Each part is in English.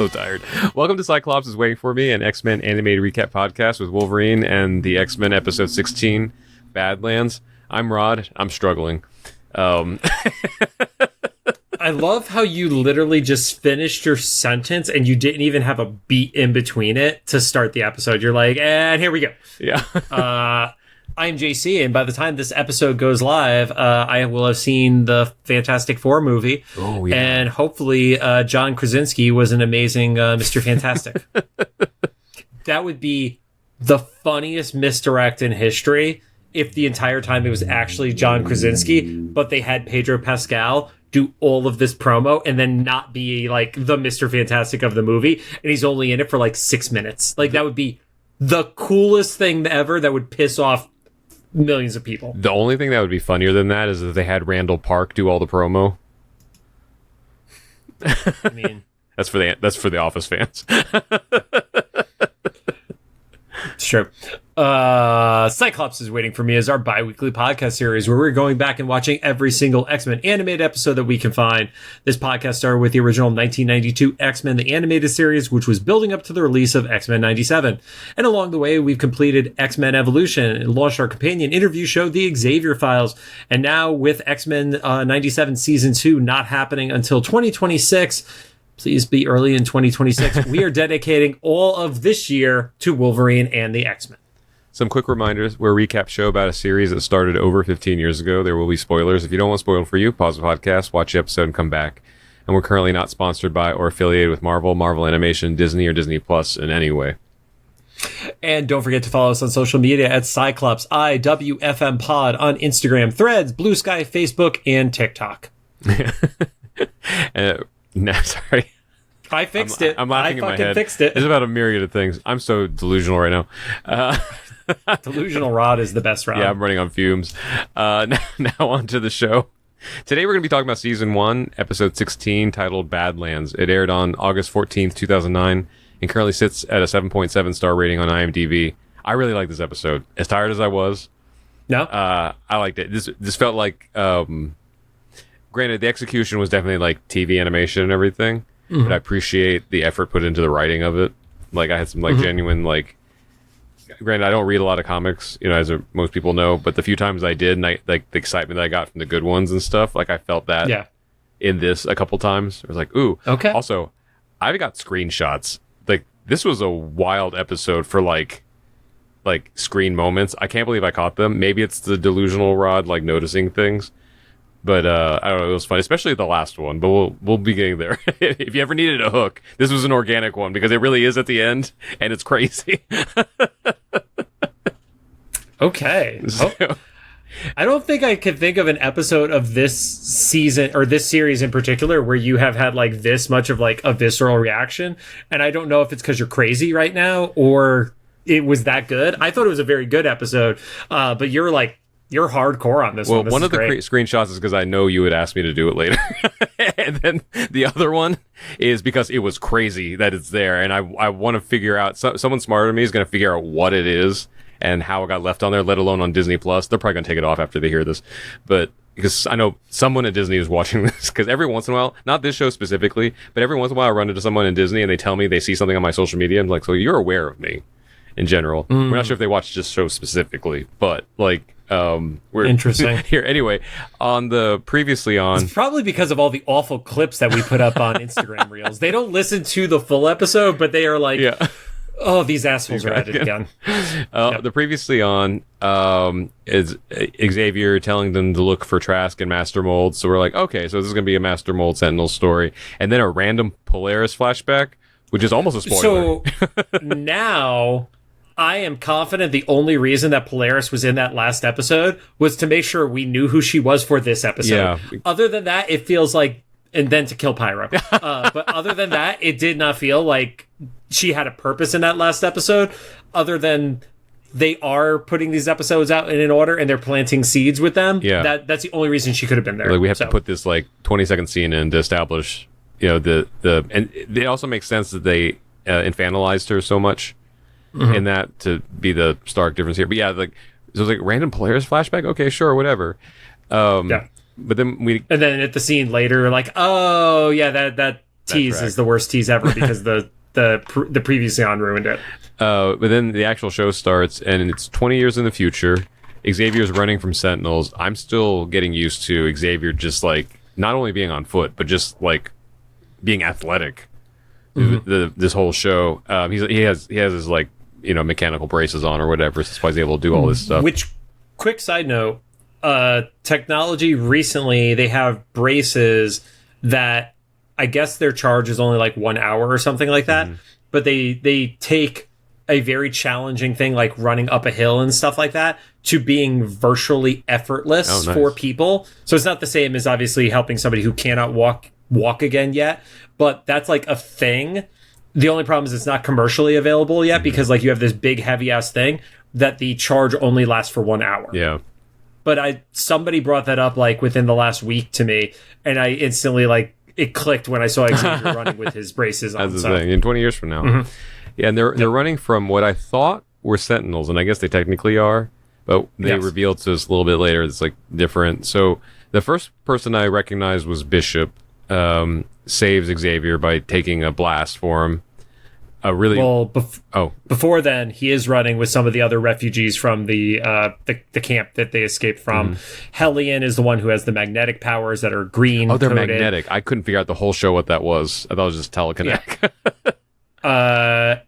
so tired. Welcome to Cyclops is Waiting For Me, an X-Men animated recap podcast with Wolverine and the X-Men episode 16, Badlands. I'm Rod. I'm struggling. I love how you literally just finished your sentence and you didn't even have a beat in between it to start the episode. You're like, and here we go. Yeah. I'm JC, and by the time this episode goes live, I will have seen the Fantastic Four movie. Oh, yeah. And hopefully John Krasinski was an amazing Mr. Fantastic. That would be the funniest misdirect in history if the entire time it was actually John Krasinski, but they had Pedro Pascal do all of this promo and then not be like the Mr. Fantastic of the movie, and he's only in it for like 6 minutes. Like, that would be the coolest thing ever that would piss off millions of people. The only thing that would be funnier than that is if they had Randall Park do all the promo. I mean, that's for the Office fans. It's true. Cyclops is Waiting For Me is our bi-weekly podcast series where we're going back and watching every single X-Men animated episode that we can find. This podcast started with the original 1992 X-Men the Animated Series, which was building up to the release of X-Men 97. And along the way, we've completed X-Men Evolution and launched our companion interview show, the Xavier Files. And now with X-Men 97 Season 2 not happening until 2026, please be early in 2026. We are dedicating all of this year to Wolverine and the X-Men. Some quick reminders. We're a recap show about a series that started over 15 years ago. There will be spoilers. If you don't want spoiled for you, pause the podcast, watch the episode, and come back. And we're currently not sponsored by or affiliated with Marvel Animation, Disney, or Disney Plus in any way. And don't forget to follow us on social media at Cyclops IWFM Pod on Instagram, Threads, Blue Sky, Facebook, and TikTok. No, sorry. I fixed it. I'm laughing in my head. I fixed it. It's about a myriad of things. I'm so delusional right now. Delusional Rod is the best Rod. Yeah, I'm running on fumes. Now on to the show. Today we're going to be talking about Season 1, Episode 16, titled Badlands. It aired on August 14th, 2009, and currently sits at a 7.7 star rating on IMDb. I really like this episode. As tired as I was, No? I liked it. This felt like... granted, the execution was definitely like TV animation and everything, but I appreciate the effort put into the writing of it. Like, I had some like genuine like. Granted, I don't read a lot of comics, as most people know, but the few times I did, and I like the excitement that I got from the good ones and stuff, like I felt that in this a couple times. I was like, ooh, okay. Also, I got screenshots. Like, this was a wild episode for like screen moments. I can't believe I caught them. Maybe it's the delusional Rod like noticing things. But I don't know, it was fun, especially the last one. But we'll be getting there. If you ever needed a hook, this was an organic one because it really is at the end, and it's crazy. Okay. So, I don't think I could think of an episode of this season or this series in particular where you have had like this much of like a visceral reaction. And I don't know if it's because you're crazy right now or it was that good. I thought it was a very good episode, but you're hardcore on this one. Well, one of the screenshots is because I know you would ask me to do it later. And then the other one is because it was crazy that it's there. And I want to figure out, someone smarter than me is going to figure out what it is and how it got left on there, let alone on Disney Plus. They're probably going to take it off after they hear this. But because I know someone at Disney is watching this, because every once in a while, not this show specifically, but every once in a while I run into someone in Disney and they tell me they see something on my social media. And I'm like, so you're aware of me in general. We're not sure if they watch this show specifically, but like, we're interesting here anyway. On the previously on, it's probably because of all the awful clips that we put up on Instagram Reels. They don't listen to the full episode, but they are like, oh, these assholes are at it again. The previously on is Xavier telling them to look for Trask and Master Mold. So we're like, okay, so this is gonna be a Master Mold Sentinel story, and then a random Polaris flashback, which is almost a spoiler. So now I am confident the only reason that Polaris was in that last episode was to make sure we knew who she was for this episode. Yeah. Other than that, it feels like, and then to kill Pyro. But other than that, it did not feel like she had a purpose in that last episode, other than they are putting these episodes out in an order and they're planting seeds with them. Yeah. That's the only reason she could have been there. Like, we have to put this like 20-second scene in to establish, the and it also makes sense that they infantilized her so much. In that to be the stark difference here. But yeah, like, so it was like random Polaris flashback. Okay, sure, whatever. But then and then at the scene later, like, oh yeah, that tease track. is the worst tease ever because the previously on ruined it. But then the actual show starts, and it's 20 years in the future. Xavier's running from Sentinels. I'm still getting used to Xavier just like not only being on foot, but just like being athletic. This whole show, he has his like mechanical braces on or whatever, so that's why he's able to do all this stuff. Which, quick side note, technology recently they have braces that I guess their charge is only like 1 hour or something like that, but they take a very challenging thing like running up a hill and stuff like that to being virtually effortless for people. So it's not the same as obviously helping somebody who cannot walk again yet, but that's like a thing. The only problem is it's not commercially available yet because like you have this big heavy ass thing that the charge only lasts for 1 hour. Yeah. But somebody brought that up like within the last week to me, and I instantly like it clicked when I saw Xavier running with his braces on. That's the thing. In 20 years from now. Yeah, and they're running from what I thought were Sentinels, and I guess they technically are, but they revealed to us a little bit later it's like different. So the first person I recognized was Bishop, saves Xavier by taking a blast for him. Before then, he is running with some of the other refugees from the camp that they escaped from. Hellion is the one who has the magnetic powers that are green. Oh, they're coded. magnetic. I couldn't figure out the whole show what that was. I thought it was just telekinetic. Yeah.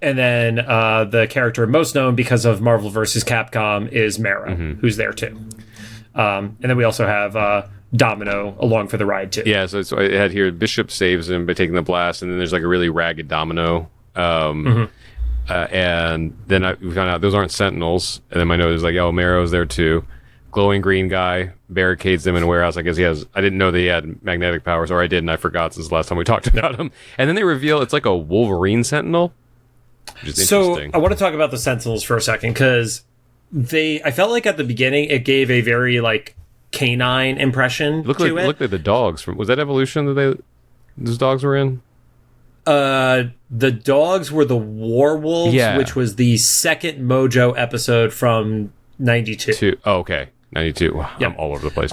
And then the character most known because of Marvel vs. Capcom is Mara, who's there too. And then we also have Domino along for the ride too. Yeah, so I had here Bishop saves him by taking the blast, and then there's like a really ragged Domino. And then we found out those aren't Sentinels. And then my note is like, oh, Maro's there too. Glowing green guy barricades them in a warehouse. I guess I didn't know that he had magnetic powers, or I did, and I forgot since the last time we talked about him. And then they reveal it's like a Wolverine Sentinel. Which is interesting. I want to talk about the Sentinels for a second because I felt like at the beginning it gave a very like canine impression to it. Looked like the dogs was that Evolution that those dogs were in? The dogs were the Warwolves, which was the second Mojo episode from 92. Oh, okay. 92. Wow, I'm all over the place.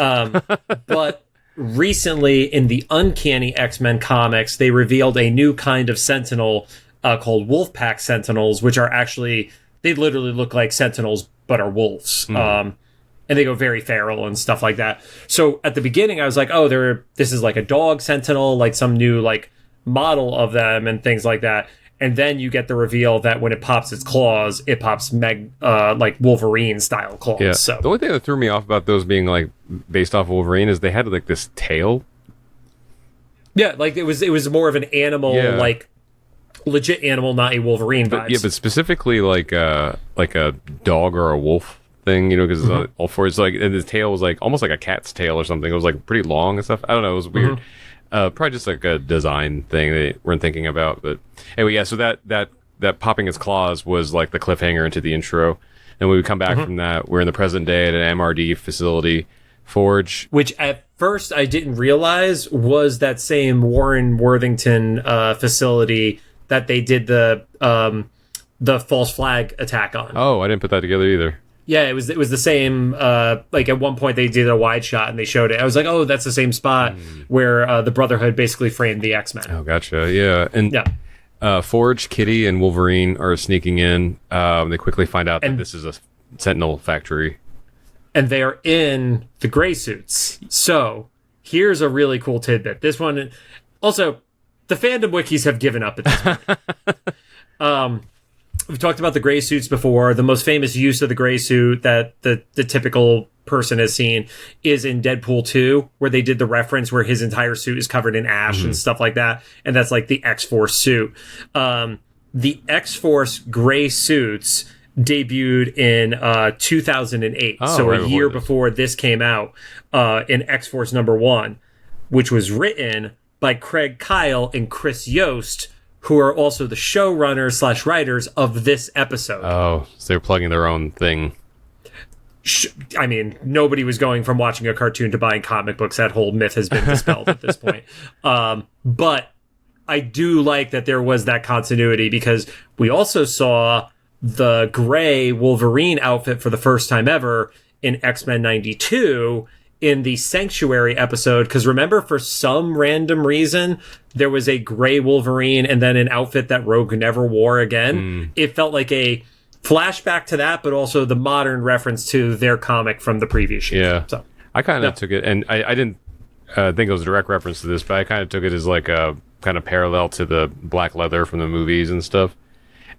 But recently in the Uncanny X-Men comics, they revealed a new kind of Sentinel called Wolfpack Sentinels, which are actually, they literally look like Sentinels, but are wolves. And they go very feral and stuff like that. So at the beginning, I was like, oh, this is like a dog Sentinel, like some new like model of them and things like that. And then you get the reveal that when it pops its claws, it pops like Wolverine style claws. Yeah. So the only thing that threw me off about those being like based off Wolverine is they had like this tail. Yeah, like it was more of an animal, like legit animal, not a Wolverine vibes. Yeah, but specifically like a dog or a wolf thing, because all four. It's like, and the tail was like almost like a cat's tail or something. It was like pretty long and stuff. I don't know. It was weird. Probably just like a design thing they weren't thinking about. But anyway, yeah. So that popping its claws was like the cliffhanger into the intro. And when we come back from that, we're in the present day at an MRD facility, Forge. Which at first I didn't realize was that same Warren Worthington facility that they did the false flag attack on. Oh, I didn't put that together either. Yeah, it was the same. Like at one point they did a wide shot and they showed it. I was like, oh, that's the same spot where the Brotherhood basically framed the X-Men. Oh, gotcha. Yeah, and Forge, Kitty, and Wolverine are sneaking in. They quickly find out that this is a Sentinel factory, and they are in the gray suits. So here's a really cool tidbit. This one, also, the fandom wikis have given up at this point. We've talked about the gray suits before. The most famous use of the gray suit that the typical person has seen is in Deadpool 2, where they did the reference where his entire suit is covered in ash and stuff like that. And that's like the X-Force suit. The X-Force gray suits debuted in 2008. So a year before this came out, in X-Force #1, which was written by Craig Kyle and Chris Yost, who are also the showrunners / writers of this episode. Oh, so they're plugging their own thing. I mean, nobody was going from watching a cartoon to buying comic books. That whole myth has been dispelled at this point. But I do like that there was that continuity, because we also saw the gray Wolverine outfit for the first time ever in X-Men '92 in the Sanctuary episode, because remember, for some random reason, there was a gray Wolverine and then an outfit that Rogue never wore again. It felt like a flashback to that, but also the modern reference to their comic from the previous year. Yeah. So I kind of took it, and I didn't think it was a direct reference to this, but I kind of took it as like a kind of parallel to the black leather from the movies and stuff.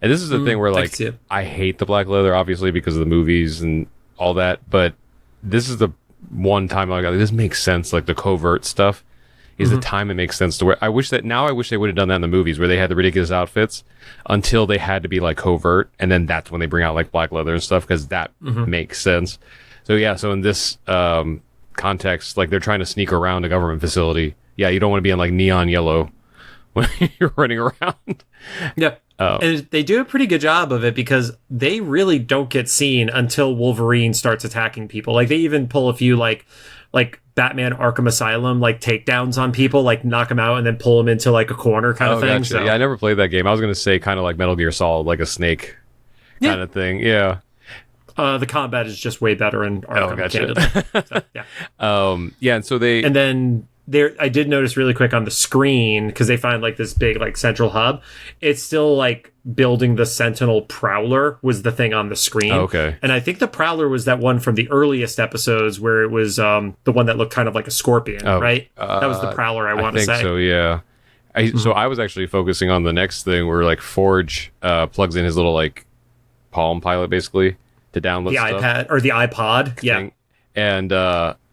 And this is the thing where, like, I hate the black leather, obviously, because of the movies and all that, but this is the one time like this makes sense. Like, the covert stuff is the time it makes sense to wear. I wish they would have done that in the movies, where they had the ridiculous outfits until they had to be like covert, and then that's when they bring out like black leather and stuff, because that makes sense. So yeah, so in this context, like, they're trying to sneak around a government facility. Yeah, you don't want to be in like neon yellow when you're running around. Yeah. And they do a pretty good job of it, because they really don't get seen until Wolverine starts attacking people. Like, they even pull a few like Batman Arkham Asylum like takedowns on people, like knock them out and then pull them into like a corner kind of thing. Gotcha. So yeah, I never played that game. I was going to say kind of like Metal Gear Solid, like a snake kind of thing. Yeah. The combat is just way better in Arkham. Gotcha. So, yeah. Yeah, and so and then I did notice really quick on the screen, because they find like this big like central hub. It's still like building the Sentinel Prowler was the thing on the screen. Oh, okay. And I think the Prowler was that one from the earliest episodes, where it was the one that looked kind of like a scorpion, right? That was the Prowler, I want to say. I think so, yeah. So I was actually focusing on the next thing, where like Forge plugs in his little like Palm Pilot, basically, to download the stuff. iPad or the iPod. Yeah. And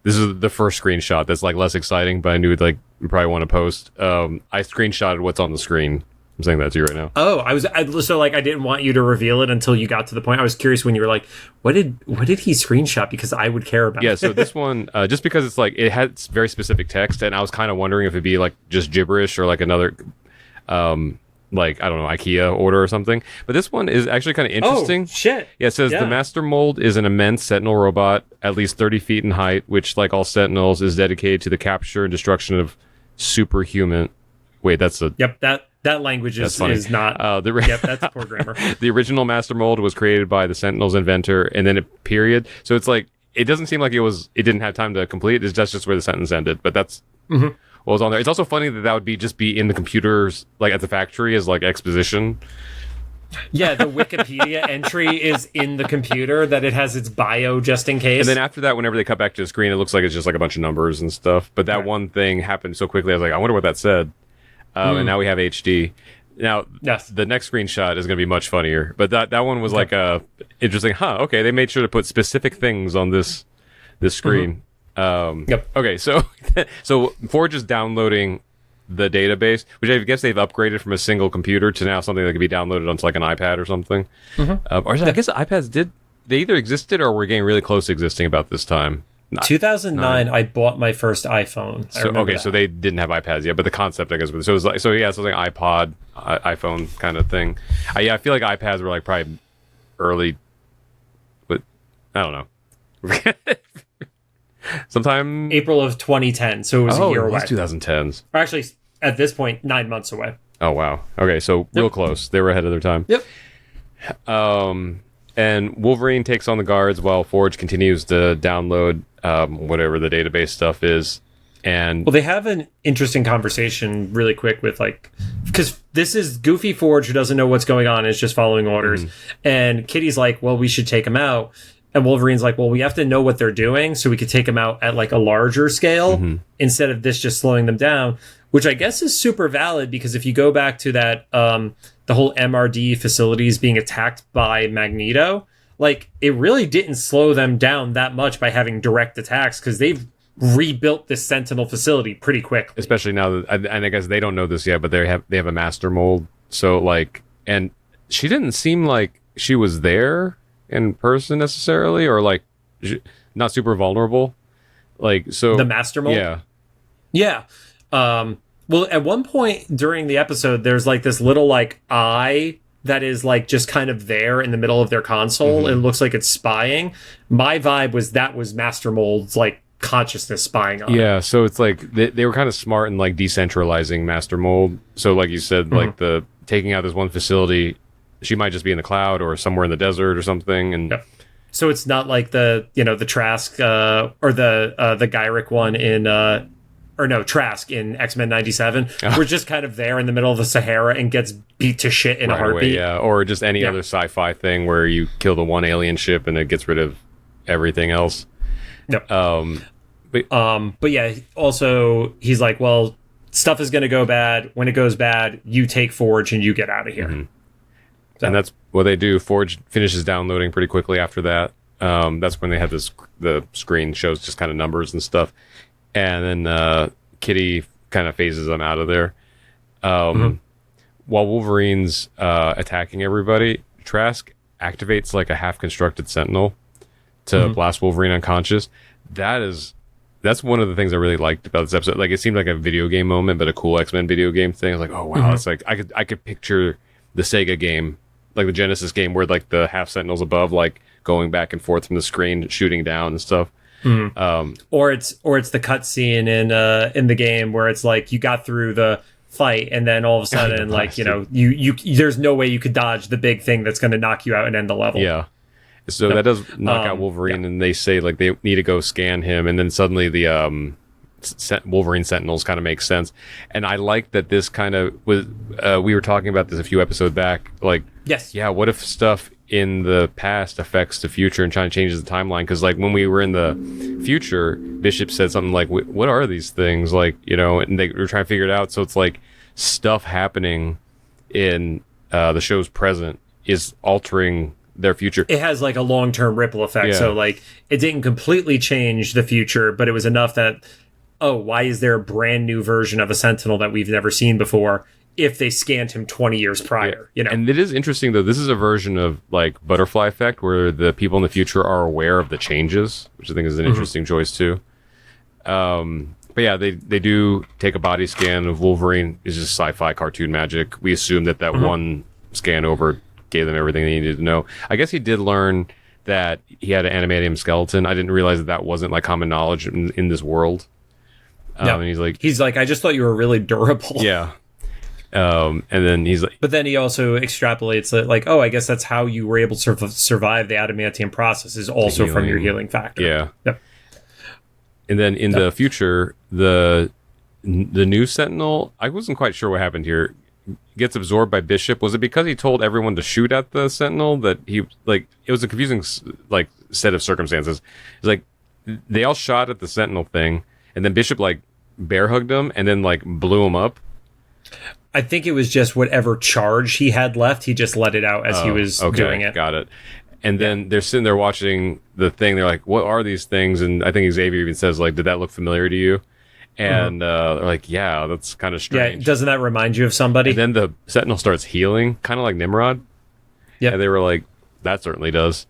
this is the first screenshot that's like less exciting, but I knew like you probably want to post. I screenshotted what's on the screen. I'm saying that to you right now. Oh, I didn't want you to reveal it until you got to the point. I was curious when you were like, what did he screenshot? Because I would care about it. Yeah, so this one, just because it's like, it had very specific text, and I was kind of wondering if it'd be like just gibberish or like another, like, I don't know, IKEA order or something. But this one is actually kind of interesting. Oh, shit. Yeah, it says the Master Mold is an immense Sentinel robot, at least 30 feet in height, which, like all Sentinels, is dedicated to the capture and destruction of superhuman. Wait, that's a... Yep, that language is not... yep, that's poor grammar. The original Master Mold was created by the Sentinel's inventor, and then a period. So it's like, it doesn't seem like it didn't have time to complete. That's just where the sentence ended, but that's... what was on there. It's also funny that would be in the computers, like at the factory, as like exposition. Yeah, the Wikipedia entry is in the computer, that it has its bio just in case. And then after that, whenever they cut back to the screen, it looks like it's just like a bunch of numbers and stuff. But that one thing happened so quickly, I was like, I wonder what that said. And now we have HD. Now, the next screenshot is going to be much funnier. But that one was like interesting. Okay, they made sure to put specific things on this screen. Okay, so Forge is downloading the database, which I guess they've upgraded from a single computer to now something that can be downloaded onto like an iPad or something. Or I guess iPads they either existed or were getting really close to existing about this time. 2009, I bought my first iPhone. So they didn't have iPads yet, but the concept, I guess, so it was like, it's like iPod, iPhone kind of thing. I feel like iPads were like probably early, but I don't know. Sometime April of 2010, so it was a year away. 2010s. Or actually, at this point, 9 months away. Oh wow. Okay, so real close. They were ahead of their time. Yep. And Wolverine takes on the guards while Forge continues to download whatever the database stuff is. And they have an interesting conversation really quick with because this is Goofy Forge, who doesn't know what's going on and is just following orders. And Kitty's like, well, we should take him out. And Wolverine's like, well, we have to know what they're doing so we could take them out at like a larger scale instead of this just slowing them down, which I guess is super valid, because if you go back to that, the whole MRD facilities being attacked by Magneto, like, it really didn't slow them down that much by having direct attacks, because they've rebuilt this Sentinel facility pretty quickly. Especially now that, and I guess they don't know this yet, but they have a Master Mold. So like, and she didn't seem like she was there in person necessarily, or like not super vulnerable, like, so the Master Mold. Yeah. Well, at one point during the episode, there's like this little like eye that is like just kind of there in the middle of their console. It looks like it's spying. My vibe was Master Mold's like consciousness spying on it. So it's like they were kind of smart in like decentralizing Master Mold. So like you said, like the taking out this one facility, she might just be in the cloud or somewhere in the desert or something. And So it's not like the Trask or the Gyrick one in Trask in X-Men 97. We're just kind of there in the middle of the Sahara and gets beat to shit in a heartbeat. Yeah, or just any other sci-fi thing where you kill the one alien ship and it gets rid of everything else. Yep. But yeah, also he's like, well, stuff is going to go bad. When it goes bad, you take Forge and you get out of here. Mm-hmm. So. And that's what they do. Forge finishes downloading pretty quickly after that. That's when they had the screen shows just kind of numbers and stuff. And then Kitty kind of phases them out of there. While Wolverine's attacking everybody, Trask activates like a half-constructed sentinel to blast Wolverine unconscious. That's one of the things I really liked about this episode. Like, it seemed like a video game moment, but a cool X-Men video game thing. I was like, oh wow, it's like I could picture the Sega game, like the Genesis game, where like the half sentinels above, like going back and forth from the screen, shooting down and stuff. Or it's the cutscene in the game where it's like you got through the fight and then all of a sudden like you there's no way you could dodge the big thing that's going to knock you out and end the level. Yeah. So that does knock out Wolverine, and they say like they need to go scan him, and then suddenly the Wolverine Sentinels kind of makes sense. And I like that this kind of was. We were talking about this a few episodes back. Like, yes, yeah. What if stuff in the past affects the future and trying to change the timeline? Because like when we were in the future, Bishop said something like, "What are these things?" Like, and they were trying to figure it out. So it's like stuff happening in the show's present is altering their future. It has like a long-term ripple effect. Yeah. So like it didn't completely change the future, but it was enough that, oh, why is there a brand new version of a Sentinel that we've never seen before if they scanned him 20 years prior? And it is interesting though, this is a version of like Butterfly Effect where the people in the future are aware of the changes, which I think is an interesting choice too. But yeah, they do take a body scan of Wolverine. It's just sci-fi cartoon magic. We assume that one scan over gave them everything they needed to know. I guess he did learn that he had an adamantium skeleton. I didn't realize that wasn't like common knowledge in this world. No. And he's like, I just thought you were really durable. Yeah. And then he's like, but then he also extrapolates that like, oh, I guess that's how you were able to survive the adamantium process is also from your healing factor. Yeah. Yep. And then in the future, the new Sentinel, I wasn't quite sure what happened here, gets absorbed by Bishop. Was it because he told everyone to shoot at the Sentinel that he like it was a confusing like set of circumstances? It's like they all shot at the Sentinel thing, and then Bishop like bear hugged him and then like blew him up. I think it was just whatever charge he had left, he just let it out as he was doing it. Got it. And then they're sitting there watching the thing. They're like, "What are these things?" And I think Xavier even says, "Like, did that look familiar to you?" And they're like, "Yeah, that's kind of strange." Yeah, doesn't that remind you of somebody? And then the Sentinel starts healing, kind of like Nimrod. Yeah, and they were like, "That certainly does."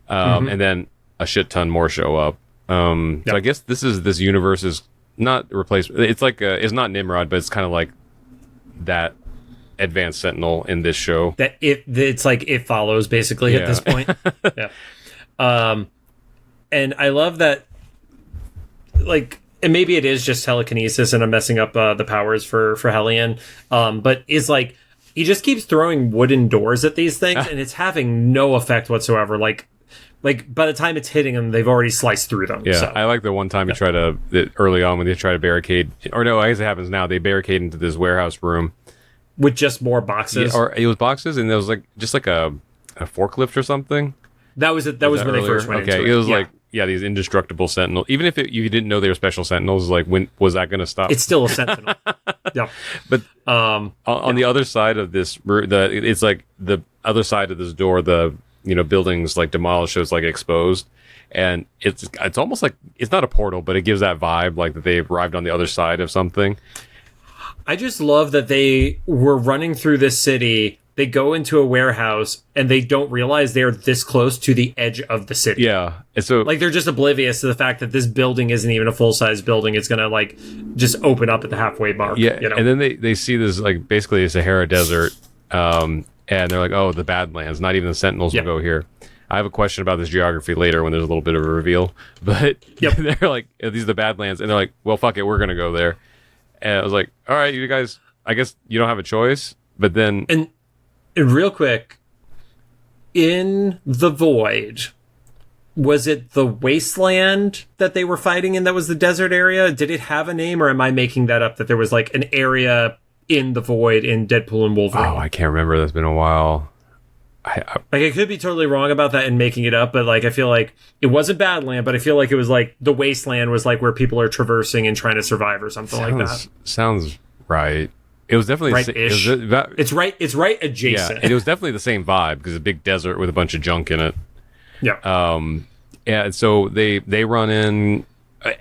And then a shit ton more show up. So I guess this universe is not replaced. It's like it's not Nimrod, but it's kind of like that advanced Sentinel in this show. That it's like it follows basically at this point. And I love that, like, and maybe it is just telekinesis and I'm messing up the powers for Hellion, but it's like he just keeps throwing wooden doors at these things and it's having no effect whatsoever. Like by the time it's hitting them, they've already sliced through them. Yeah, so. I like the one time you try to early on when they try to barricade, or no, I guess it happens now. They barricade into this warehouse room with just more boxes. Yeah, or it was boxes, and there was like just like a forklift or something. That was it. That was when they first went into it. It was like these indestructible sentinels. Even if you didn't know they were special sentinels, like when was that going to stop? It's still a sentinel. Yeah, but on the other side of this, it's like the other side of this door, the buildings like demolished, so it's like exposed, and it's almost like it's not a portal, but it gives that vibe like that they've arrived on the other side of something. I just love that they were running through this city. They go into a warehouse and they don't realize they're this close to the edge of the city. Yeah, and so like they're just oblivious to the fact that this building isn't even a full size building. It's gonna like just open up at the halfway mark. Yeah, and then they see this like basically a Sahara desert. And they're like, oh, the Badlands. Not even the Sentinels will go here. I have a question about this geography later when there's a little bit of a reveal. But they're like, these are the Badlands. And they're like, well, fuck it, we're going to go there. And I was like, all right, you guys, I guess you don't have a choice. But then... And real quick, in the Void, Was it the wasteland that they were fighting in that was the desert area? Did it have a name, or am I making that up, that there was like an area in the void in Deadpool and Wolverine? Oh, I can't remember. That's been a while. Like, I could be totally wrong about that and making it up, but like I feel like it wasn't Badland, but I feel like it was like the wasteland was like where people are traversing and trying to survive or something like that. Sounds right. It was definitely right-ish. It's right adjacent. Yeah, and it was definitely the same vibe because a big desert with a bunch of junk in it. Yeah. Yeah. So they run in.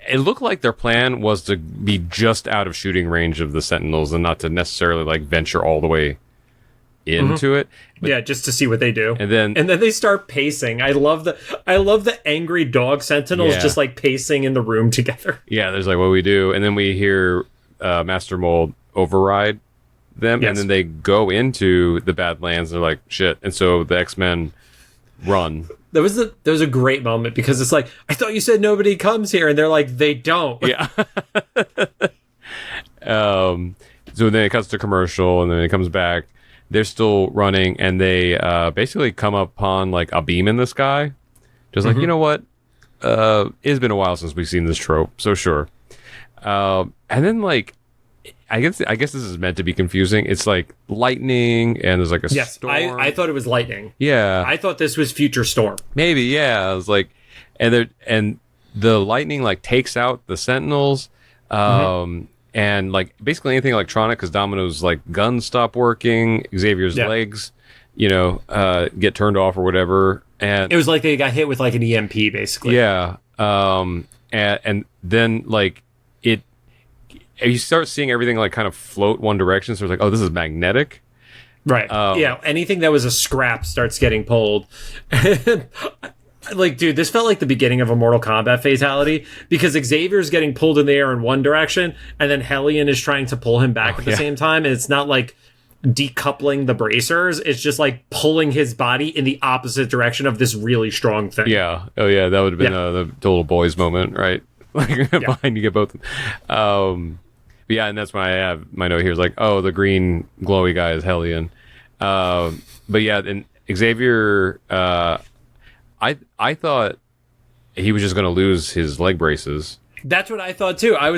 It looked like their plan was to be just out of shooting range of the Sentinels and not to necessarily like venture all the way into it. But, yeah, just to see what they do. and then they start pacing. I love the angry dog Sentinels just like pacing in the room together. yeah, there's like what we do, and then we hear Master Mold override them, and then they go into the Badlands. And they're like shit, and so the X-Men run. There was a great moment because it's like, I thought you said nobody comes here, and they're like, they don't. Yeah. So then it cuts to commercial, and then it comes back. They're still running, and they basically come upon like a beam in the sky. Just like, you know what? It's been a while since we've seen this trope, so sure. And then like, I guess this is meant to be confusing. It's like lightning, and there's like a storm. I thought it was lightning. Yeah, I thought this was Future Storm. maybe. Yeah, I was like, and the lightning like takes out the Sentinels, and like basically anything electronic, because Domino's like guns stop working, Xavier's legs, get turned off or whatever, and it was like they got hit with like an EMP basically. Yeah, and then like you start seeing everything like kind of float one direction. So it's like, oh, this is magnetic. Right. Yeah. Anything that was a scrap starts getting pulled. Like, dude, this felt like the beginning of a Mortal Kombat fatality because Xavier's getting pulled in the air in one direction, and then Hellion is trying to pull him back at the same time. And it's not like decoupling the bracers. It's just like pulling his body in the opposite direction of this really strong thing. Yeah. Oh, yeah. That would have been the little boys moment, right? Like, behind you get both. But yeah, and that's why I have my note here is like, oh, the green glowy guy is Hellion. But yeah, and Xavier, I thought he was just going to lose his leg braces. That's what I thought too. I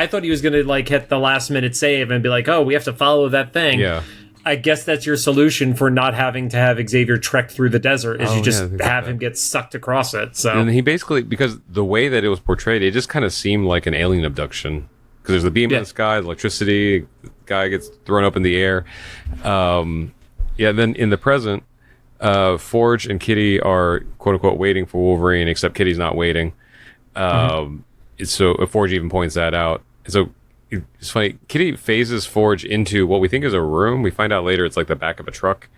thought he was going to like hit the last minute save and be like, oh, we have to follow that thing. Yeah. I guess that's your solution for not having to have Xavier trek through the desert is you just have him get sucked across it. So, and he basically, because the way that it was portrayed, it just kind of seemed like an alien abduction. Because there's the beam in the sky, the electricity, the guy gets thrown up in the air. Then in the present, Forge and Kitty are quote unquote waiting for Wolverine, except Kitty's not waiting. So Forge even points that out. So it's funny. Kitty phases Forge into what we think is a room. We find out later it's like the back of a truck.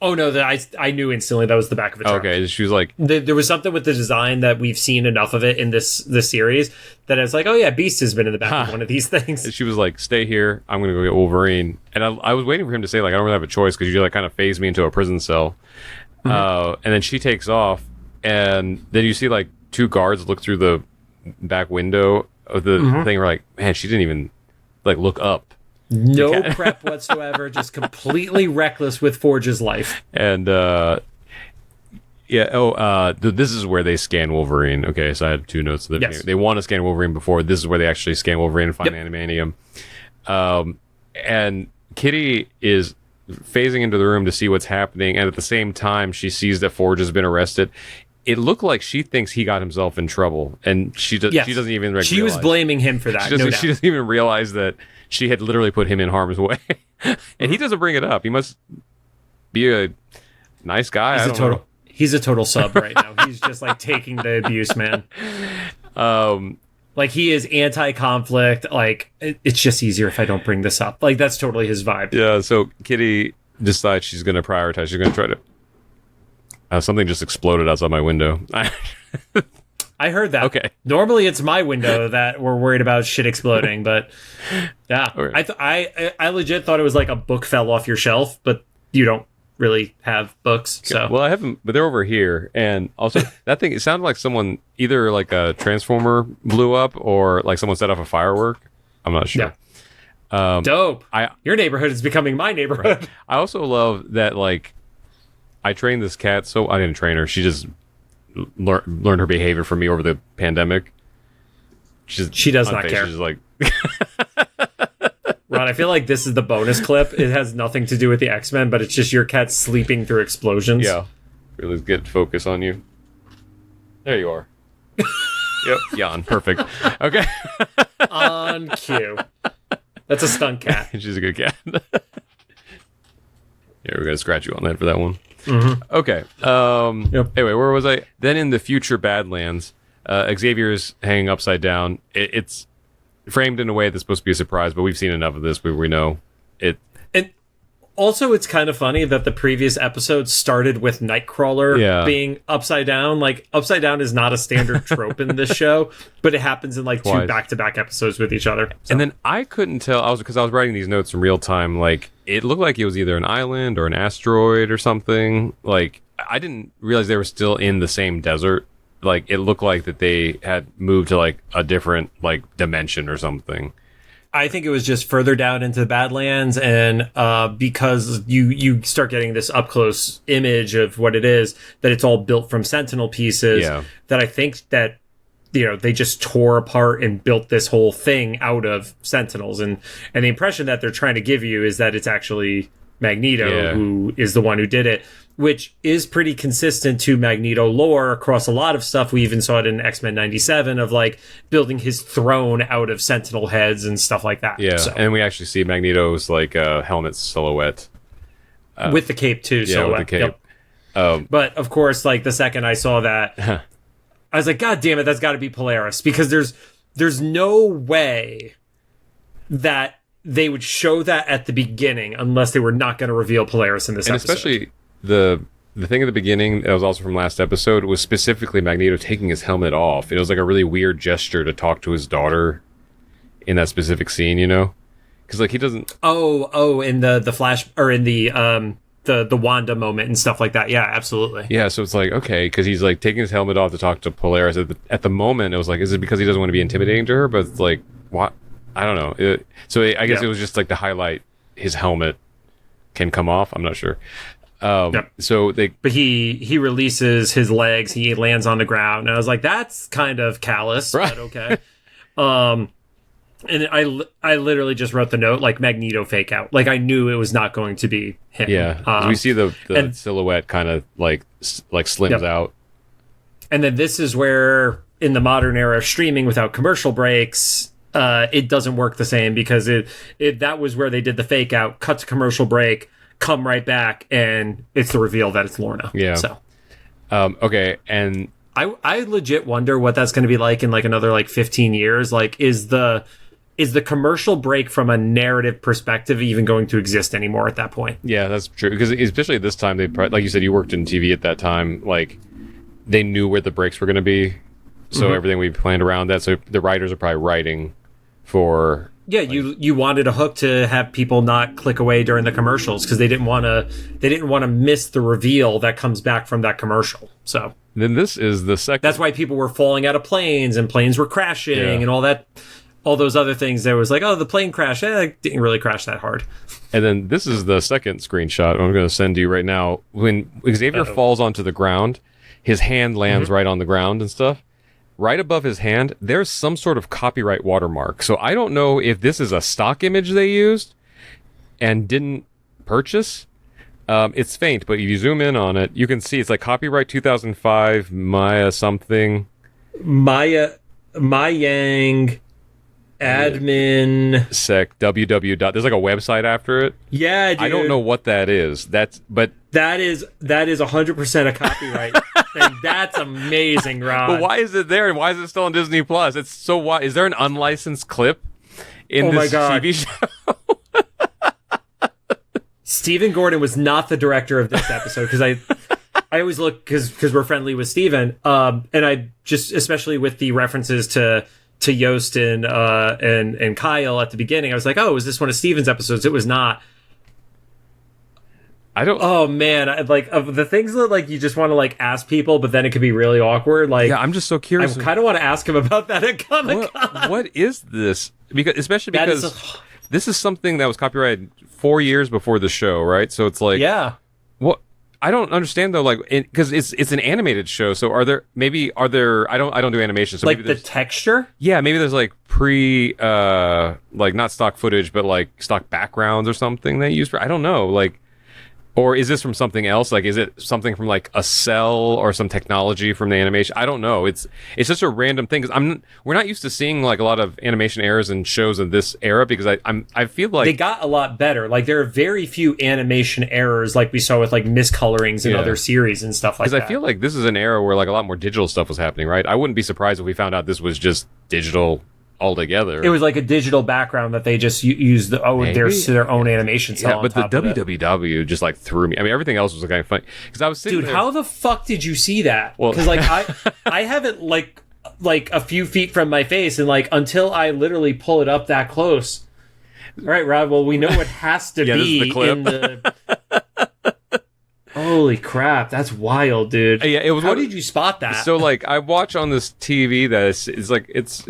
Oh no! I knew instantly that was the back of a truck. Okay, she was like, there was something with the design that we've seen enough of it in this series that I was like, oh yeah, Beast has been in the back of one of these things. And she was like, stay here. I'm gonna go get Wolverine. And I was waiting for him to say like, I don't really have a choice because you like kind of phased me into a prison cell. And then she takes off, and then you see like two guards look through the back window of the thing. We're like, man, she didn't even like look up. No prep whatsoever, just completely reckless with Forge's life. And this is where they scan Wolverine. Okay, so I had two notes. They want to scan Wolverine before. This is where they actually scan Wolverine and find Animanium. And Kitty is phasing into the room to see what's happening, and at the same time, she sees that Forge has been arrested. It looked like she thinks he got himself in trouble, and she doesn't even realize. She was blaming him for that. She doesn't even realize that she had literally put him in harm's way. And he doesn't bring it up. He must be a nice guy. He's a total sub right now. He's just like taking the abuse, man. Like he is anti-conflict. Like it's just easier if I don't bring this up. Like that's totally his vibe. Yeah. So Kitty decides she's going to prioritize. She's going to try to. Something just exploded outside my window. I heard that. Okay. Normally it's my window that we're worried about shit exploding, but yeah, okay. I legit thought it was like a book fell off your shelf, but you don't really have books. So well, I haven't, but they're over here, and also that thing. It sounded like someone either like a transformer blew up or like someone set off a firework. I'm not sure. Yeah. Dope. Your neighborhood is becoming my neighborhood. Right. I also love that like I trained this cat, so I didn't train her. She just learned her behavior from me over the pandemic. She does not care. She's like, Ron, I feel like this is the bonus clip. It has nothing to do with the X-Men, but it's just your cat sleeping through explosions. yeah, really get focus on you. There you are. Yep, yawn. Perfect. Okay. On cue. That's a stunt cat. She's a good cat. Yeah, we're gonna scratch you on that for that one. Okay. Anyway, where was I? Then in the future Badlands, Xavier's hanging upside down. It's framed in a way that's supposed to be a surprise, but we've seen enough of this where we know it. And also, it's kind of funny that the previous episode started with Nightcrawler being upside down. Like, upside down is not a standard trope in this show, but it happens in like Twice. 2 back-to-back episodes with each other. So. And then I couldn't tell, because I was writing these notes in real time, like, it looked like it was either an island or an asteroid or something. Like, I didn't realize they were still in the same desert. Like, it looked like that they had moved to like a different like dimension or something. I think it was just further down into the Badlands, and because you start getting this up close image of what it is, that it's all built from Sentinel pieces. Yeah. That I think that they just tore apart and built this whole thing out of Sentinels, and the impression that they're trying to give you is that it's actually Magneto who is the one who did it, which is pretty consistent to Magneto lore across a lot of stuff. We even saw it in X-Men 97 of like building his throne out of Sentinel heads and stuff like that. Yeah, so. and we actually see Magneto's like helmet silhouette. With the cape too. Yeah, with the cape. Yep. But of course, like the second I saw that, I was like, God damn it, that's got to be Polaris, because there's no way that they would show that at the beginning unless they were not going to reveal Polaris in this episode. Especially the thing at the beginning that was also from last episode was specifically Magneto taking his helmet off. It was like a really weird gesture to talk to his daughter in that specific scene, because like he doesn't. Oh, in the flash, or in the Wanda moment and stuff like that. Yeah, absolutely. Yeah, so it's like, okay, because he's like taking his helmet off to talk to Polaris. At the moment, it was like, is it because he doesn't want to be intimidating to her? But it's like, what? I don't know. I guess it was just like to highlight his helmet can come off. I'm not sure. So but he releases his legs. He lands on the ground, and I was like, that's kind of callous, right. But okay. And I literally just wrote the note like Magneto fake out. Like I knew it was not going to be him. Yeah, we see the silhouette kind of like slims out. And then this is where in the modern era of streaming without commercial breaks, it doesn't work the same, because that was where they did the fake out, cut to commercial break, come right back, and it's the reveal that it's Lorna. Yeah. So, okay, and I legit wonder what that's going to be like in like another like 15 years. Like, is the commercial break from a narrative perspective even going to exist anymore at that point? Yeah, that's true. Because especially at this time, they like you said, you worked in TV at that time. Like, they knew where the breaks were going to be, so everything we planned around that. So the writers are probably writing for. Yeah, like, you wanted a hook to have people not click away during the commercials, because they didn't want to miss the reveal that comes back from that commercial. So then this is the second. That's why people were falling out of planes and planes were crashing and all that, all those other things. There was like, oh, the plane crashed. It didn't really crash that hard. And then this is the second screenshot I'm going to send you right now. When Xavier falls onto the ground, his hand lands right on the ground and stuff. Right above his hand, there's some sort of copyright watermark. So I don't know if this is a stock image they used and didn't purchase. It's faint, but if you zoom in on it, you can see it's like copyright 2005, Maya something. Maya Yang admin sec www. There's like a website after it. Yeah, dude. I don't know what that is. That is 100% a copyright. And that's amazing, Ron. But why is it there, and why is it still on Disney Plus? It's so why is there an unlicensed clip in this TV show? Stephen Gordon was not the director of this episode, because I always look, because we're friendly with Stephen, and I just, especially with the references to Yost and Kyle at the beginning, I was like, oh, is this one of Stephen's episodes? It was not. I don't. Oh man, like of the things that like you just want to like ask people, but then it could be really awkward. Like, yeah, I'm just so curious. I kind of want to ask him about that at Comic-Con. What is this? Especially because this is something that was copyrighted 4 years before the show, right? So it's like, yeah. What? I don't understand though, like, because it's an animated show. So are there I don't do animation. So like maybe the texture. yeah, maybe there's like like not stock footage, but like stock backgrounds or something they use for. I don't know, like. Or is this from something else? Like, is it something from like a cell or some technology from the animation? I don't know. It's just a random thing because we're not used to seeing like a lot of animation errors in shows in this era because I feel like they got a lot better. Like there are very few animation errors like we saw with like miscolorings in other series and stuff like that. Because I feel like this is an era where like a lot more digital stuff was happening, right? I wouldn't be surprised if we found out this was just digital altogether. It was like a digital background that they just used their own animation style. Yeah, but the WWW just like threw me. I mean, everything else was kind of funny because I was sitting dude. there. How the fuck did you see that? Well, because like I have it like a few feet from my face, and like until I literally pull it up that close. All right, Rob. Well, we know it has to be this is the clip. in the. Holy crap, that's wild, dude. Yeah, it was. How did you spot that? So like I watch on this TV that is like it's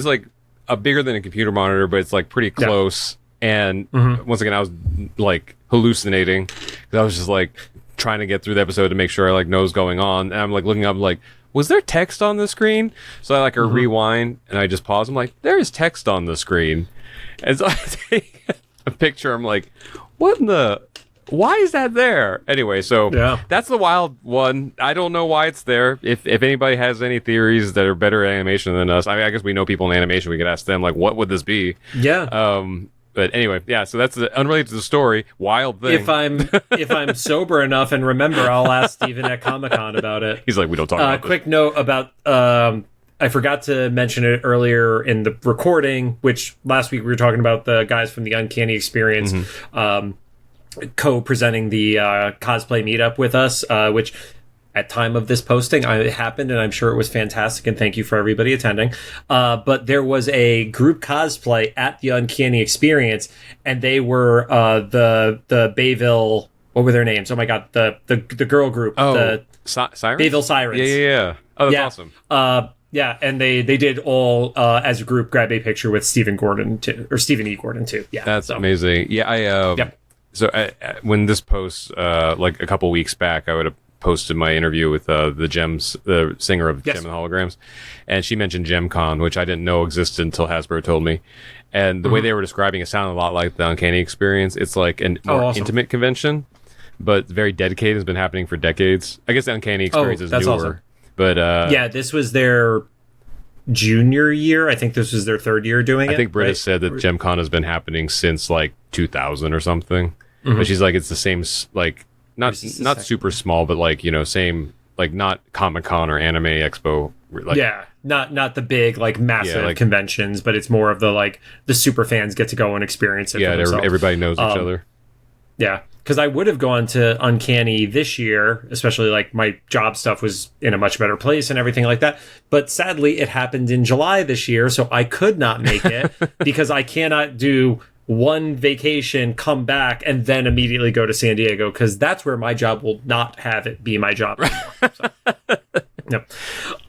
like a bigger than a computer monitor, but it's like pretty close. Yeah. And once again, I was like hallucinating because I was just like trying to get through the episode to make sure I like know what's going on. And I'm like looking up like, was there text on the screen? So I like rewind and I just pause. I'm like, there is text on the screen. And so I take a picture. I'm like, what in the... Why is that there? Anyway, so that's the wild one. I don't know why it's there. If anybody has any theories that are better at animation than us, I mean, I guess we know people in animation. We could ask them, like, what would this be? Yeah. But anyway, yeah. So that's unrelated to the story. Wild thing. If I'm sober enough and remember, I'll ask Steven at Comic-Con about it. He's like, we don't talk about this. Quick note about. I forgot to mention it earlier in the recording, which last week we were talking about the guys from the Uncanny Experience. Co-presenting the cosplay meetup with us, which at time of this posting it happened, and I'm sure it was fantastic, and thank you for everybody attending. But there was a group cosplay at the Uncanny Experience, and they were the Bayville. What were their names? Oh my god, the girl group. The Sirens? Bayville Sirens. Yeah. Oh, that's awesome. Yeah, and they did all as a group grab a picture with Stephen Gordon too, or Stephen E. Gordon too. Yeah, that's amazing. Yeah, So when this post, like a couple weeks back, I would have posted my interview with the singer of Gem and Holograms, and she mentioned GemCon, which I didn't know existed until Hasbro told me. And the way they were describing it sounded a lot like the Uncanny Experience. It's like a more intimate convention, but very dedicated. It's been happening for decades. I guess the Uncanny Experience is newer. Awesome. But this was their junior year. I think this was their third year doing it. I think Britta said that GemCon has been happening since like 2000 or something. But she's like, it's the same, like not super small, but like, you know, same, like not Comic-Con or Anime Expo. Like, not the big like massive conventions, but it's more of the like the super fans get to go and experience it. Everybody knows each other. Yeah, because I would have gone to Uncanny this year, especially like my job stuff was in a much better place and everything like that. But sadly, it happened in July this year, so I could not make it because I cannot do one vacation, come back, and then immediately go to San Diego, because that's where my job will not have it be my job anymore. So,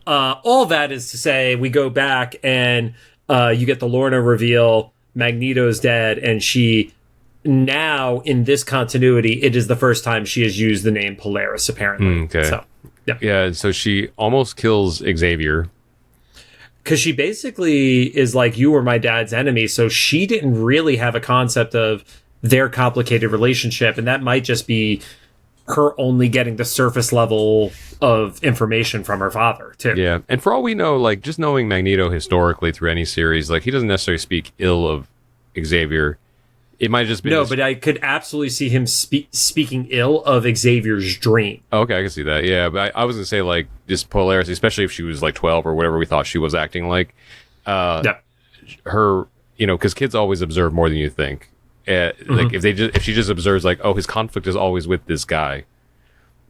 all that is to say, we go back and you get the Lorna reveal, Magneto's dead, and she, now in this continuity, it is the first time she has used the name Polaris, apparently. Okay. So, yeah, so she almost kills Xavier. Because she basically is like, you were my dad's enemy, so she didn't really have a concept of their complicated relationship, and that might just be her only getting the surface level of information from her father, too. Yeah, and for all we know, like, just knowing Magneto historically through any series, like, he doesn't necessarily speak ill of Xavier. It might just be... No, but I could absolutely see him speaking ill of Xavier's dream. Oh, okay, I can see that. Yeah, but I was going to say, like, just Polaris, especially if she was, like, 12 or whatever we thought she was acting like. Her, you know, because kids always observe more than you think. Like, if she just observes, like, oh, his conflict is always with this guy,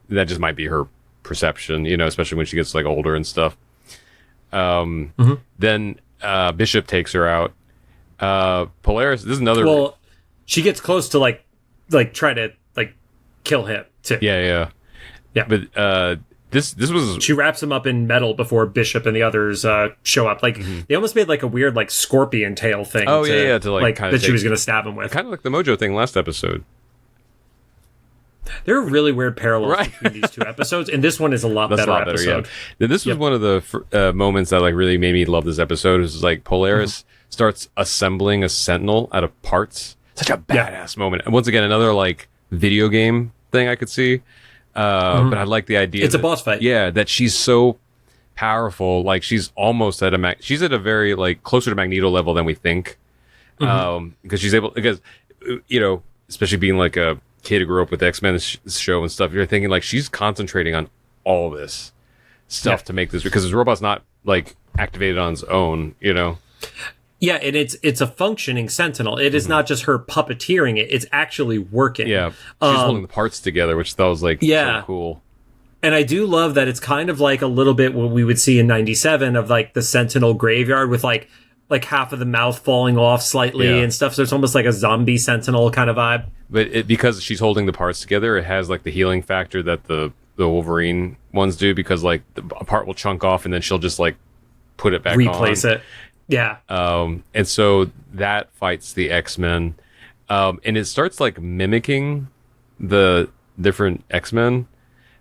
that just might be her perception, you know, especially when she gets, like, older and stuff. Then Bishop takes her out. Polaris, this is another... Well, she gets close to like try to like kill him too. Yeah. But this was... She wraps him up in metal before Bishop and the others show up. Like they almost made like a weird like scorpion tail thing. Oh to like kind of that she was going to stab him with. Kind of like the Mojo thing last episode. There are really weird parallels Right. between these two episodes, and this one is a lot That's better a lot better, episode. yeah. This was one of the moments that like really made me love this episode. It was like Polaris starts assembling a Sentinel out of parts. Such a badass moment. And once again, another like video game thing I could see. But I like the idea. It's a boss fight. Yeah, that she's so powerful. Like she's almost at she's at a very like closer to Magneto level than we think. Because she's able, because you know, especially being like a kid who grew up with the X-Men show and stuff, you're thinking like she's concentrating on all this stuff to make this, because this robot's not like activated on its own, you know. Yeah, and it's a functioning Sentinel. It is not just her puppeteering it; it's actually working. Yeah, she's holding the parts together, which that was like so cool. And I do love that it's kind of like a little bit what we would see in '97 of like the Sentinel graveyard with like half of the mouth falling off slightly and stuff. So it's almost like a zombie Sentinel kind of vibe. But because she's holding the parts together, it has like the healing factor that the Wolverine ones do, because like a part will chunk off and then she'll just like put it back replace on. it. Yeah. And so that fights the X-Men. And it starts like mimicking the different X-Men.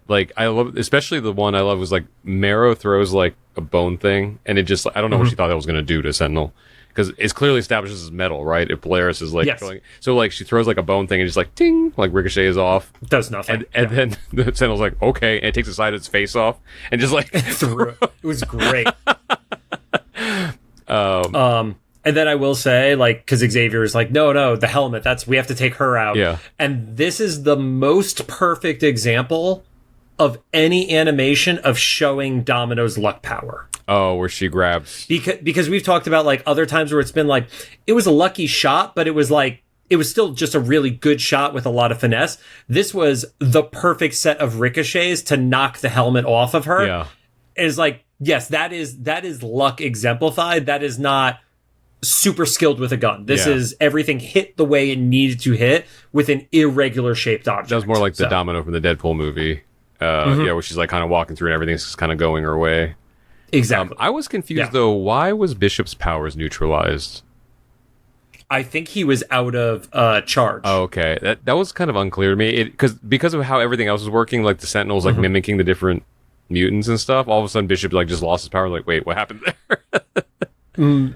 Like I love, especially the one I love was like Marrow throws like a bone thing, and it just, I don't know what she thought that was going to do to Sentinel, because it's clearly established as metal, right? If Polaris is like, so like she throws like a bone thing and just like ting, like ricochets off, does nothing, and then the Sentinel's like okay, and it takes the side of its face off and just like threw it. It was great. And then I will say, like, because Xavier is like, no, the helmet, we have to take her out. Yeah. And this is the most perfect example of any animation of showing Domino's luck power. Oh, where she grabs. Because we've talked about, like, other times where it's been like, it was a lucky shot, but it was like, it was still just a really good shot with a lot of finesse. This was the perfect set of ricochets to knock the helmet off of her. Yeah. It's like, yes, that is luck exemplified. That is not super skilled with a gun. This is everything hit the way it needed to hit with an irregular shaped object. That was more like the Domino from the Deadpool movie. Yeah, where she's like kind of walking through and everything's just kind of going her way. Exactly. I was confused though. Why was Bishop's powers neutralized? I think he was out of charge. Oh, okay. That was kind of unclear to me. Because of how everything else was working, like the Sentinels like mimicking the different mutants and stuff. All of a sudden, Bishop like just lost his power. Like, wait, what happened there?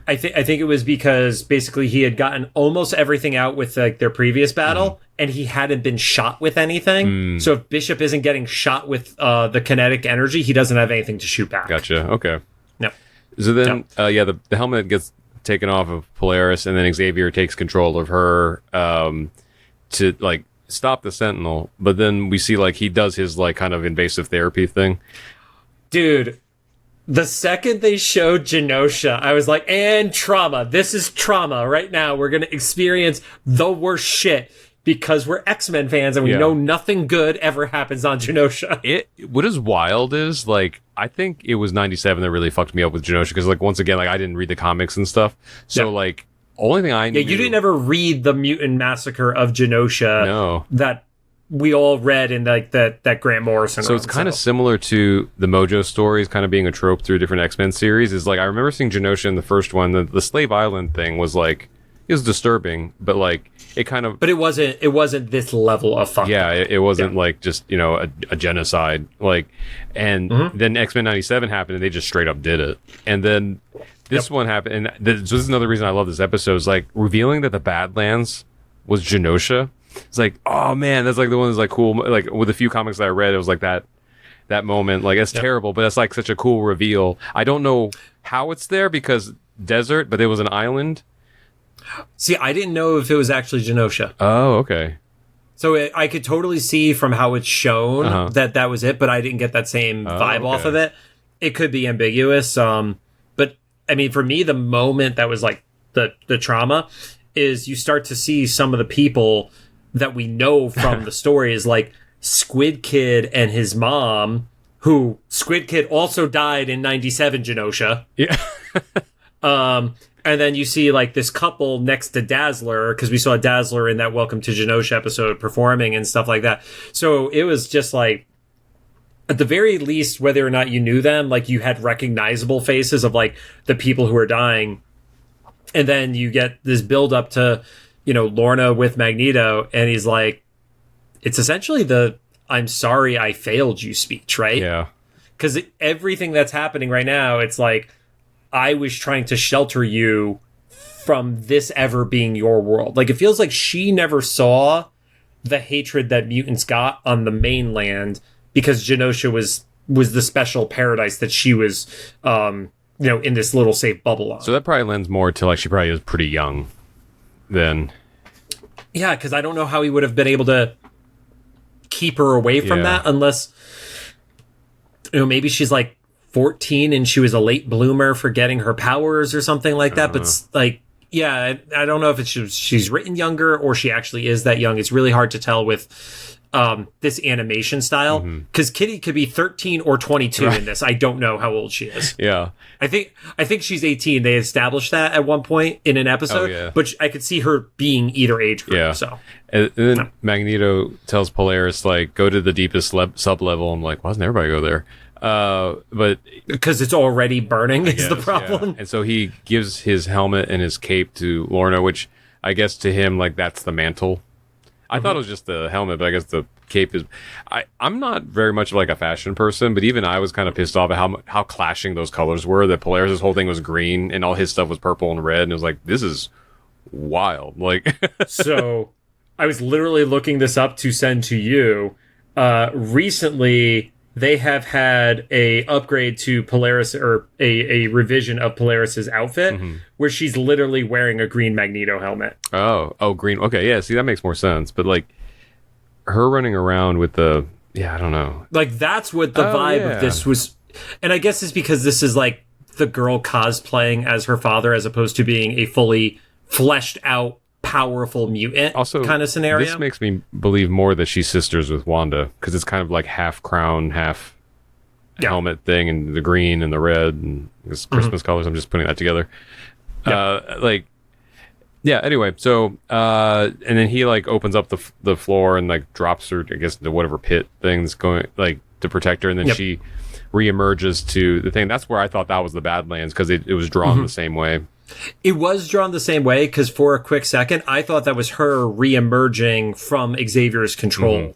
I think it was because basically he had gotten almost everything out with like their previous battle, and he hadn't been shot with anything. So if Bishop isn't getting shot with the kinetic energy, he doesn't have anything to shoot back. Gotcha. Okay. No. So then, the helmet gets taken off of Polaris, and then Xavier takes control of her to like stop the Sentinel. But then we see like he does his like kind of invasive therapy thing. Dude, the second they showed Genosha, I was like, and trauma. This is trauma right now. We're going to experience the worst shit because we're X-Men fans and we know nothing good ever happens on Genosha. What is wild is, like, I think it was 97 that really fucked me up with Genosha, because, like, once again, like, I didn't read the comics and stuff. So, like, only thing I knew... Yeah, you didn't ever read the Mutant Massacre of Genosha. No. That we all read in like that Grant Morrison. So it's kind of similar to the Mojo stories kind of being a trope through different X-Men series. Is like, I remember seeing Genosha in the first one. The Slave Island thing was like, it was disturbing, but like it kind of... But it wasn't this level of fuck. Yeah, it wasn't like just, you know, a genocide. Like, and then X-Men 97 happened and they just straight up did it. And then this one happened. And this is another reason I love this episode, is like revealing that the Badlands was Genosha. It's like, oh man, that's like the one that's like cool. Like with a few comics that I read, it was like that moment. Like, it's terrible, but that's like such a cool reveal. I don't know how it's there because desert, but it was an island. See, I didn't know if it was actually Genosha. Oh, okay. So I could totally see from how it's shown that was it, but I didn't get that same vibe off of it. It could be ambiguous. But I mean, for me, the moment that was like the trauma is you start to see some of the people that we know from the story is like Squid Kid and his mom, who Squid Kid also died in 97 Genosha. Yeah. And then you see like this couple next to Dazzler, because we saw Dazzler in that Welcome to Genosha episode performing and stuff like that. So it was just like, at the very least, whether or not you knew them, like you had recognizable faces of like the people who are dying. And then you get this build up to, you know, Lorna with Magneto, and he's like, it's essentially the "I'm sorry I failed you" speech, right? Yeah. Because everything that's happening right now, it's like, I was trying to shelter you from this ever being your world. Like, it feels like she never saw the hatred that mutants got on the mainland because Genosha was the special paradise that she was, in this little safe bubble on. So that probably lends more to, like, she probably is pretty young then. Yeah, because I don't know how he would have been able to keep her away from that unless, maybe she's like 14 and she was a late bloomer for getting her powers or something like that. But like, yeah, I don't know if she's written younger or she actually is that young. It's really hard to tell with this animation style because Kitty could be 13 or 22 in this. I don't know how old she is. Yeah. I think she's 18. They established that at one point in an episode, but I could see her being either age group. Yeah. So. And then Magneto tells Polaris, like, go to the deepest sub-level. I'm like, why doesn't everybody go there? But because it's already burning is the guess, problem. Yeah. And so he gives his helmet and his cape to Lorna, which I guess to him, like, that's the mantle. I thought it was just the helmet, but I guess the cape is... I'm not very much like a fashion person, but even I was kind of pissed off at how clashing those colors were. That Polaris' whole thing was green and all his stuff was purple and red, and it was like, this is wild. Like, So I was literally looking this up to send to you. Recently, they have had a upgrade to Polaris, or a revision of Polaris's outfit, where she's literally wearing a green Magneto helmet. Oh, green. Okay, yeah. See, that makes more sense. But like, her running around with the, I don't know. Like, that's what the vibe of this was. And I guess it's because this is like the girl cosplaying as her father, as opposed to being a fully fleshed out, powerful mutant also kind of scenario. This makes me believe more that she's sisters with Wanda, because it's kind of like half crown, half helmet thing, and the green and the red and this Christmas colors. I'm just putting that together. Anyway, so and then he like opens up the floor and like drops her, I guess, into whatever pit thing's going, like, to protect her, and then she reemerges to the thing. That's where I thought that was the Badlands, because it was drawn the same way. It was drawn the same way, because for a quick second, I thought that was her reemerging from Xavier's control.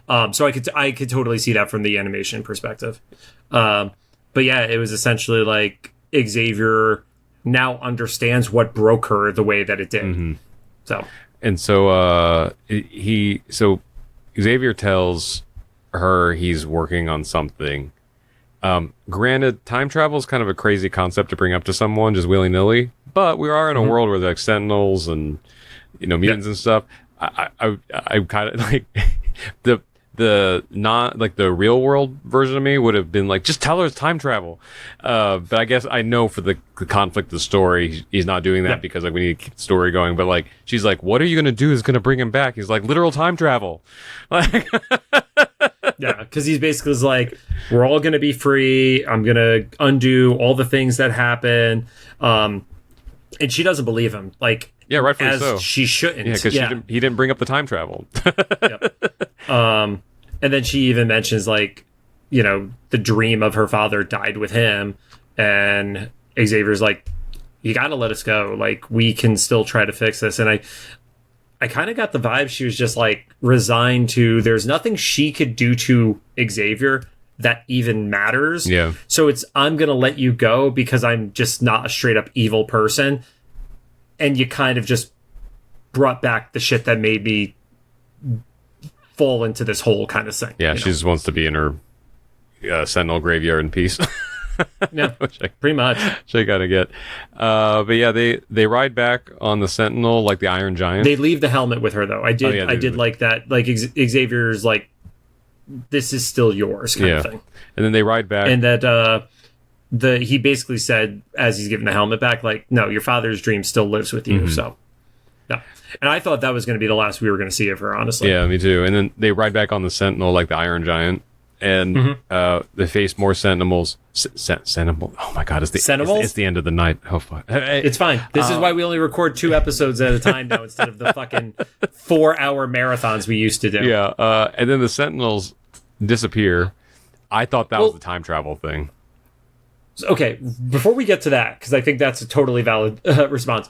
So I could totally see that from the animation perspective. But yeah, it was essentially like Xavier now understands what broke her the way that it did. So Xavier tells her he's working on something. Granted, time travel is kind of a crazy concept to bring up to someone just willy-nilly, but we are in a world where there's like sentinels and, mutants and stuff. I kind of like the not like the real world version of me would have been like, just tell her it's time travel. But I guess I know for the conflict of the story, he's not doing that because like we need to keep the story going. But like, she's like, what are you going to do is going to bring him back? He's like, literal time travel. Like, yeah, because he's basically like, we're all going to be free. I'm going to undo all the things that happen. And she doesn't believe him. Like, yeah, rightfully as so. she shouldn't. Yeah, because he didn't bring up the time travel. And then she even mentions like, the dream of her father died with him, and Xavier's like, you got to let us go. Like, we can still try to fix this. And I kind of got the vibe she was just like resigned to, there's nothing she could do to Xavier that even matters. Yeah. So I'm going to let you go because I'm just not a straight up evil person. And you kind of just brought back the shit that made me fall into this whole kind of thing. Yeah, she just wants to be in her Sentinel graveyard in peace. Yeah, pretty much. Which I gotta get. But yeah, they ride back on the Sentinel like the Iron Giant. They leave the helmet with her though. I did like that. Like Xavier's like, this is still yours kind of thing. And then they ride back, and that he basically said as he's giving the helmet back, like, no, your father's dream still lives with you. So no. And I thought that was going to be the last we were going to see of her, honestly. Yeah, me too. And then they ride back on the Sentinel like the Iron Giant, and they face more Sentinels. Sentinel. Oh my God! It's the end of the night. Oh fuck! It's fine. This is why we only record 2 episodes at a time now instead of the fucking 4-hour marathons we used to do. Yeah. And then the Sentinels disappear. I thought that was the time travel thing. Okay, before we get to that, because I think that's a totally valid response.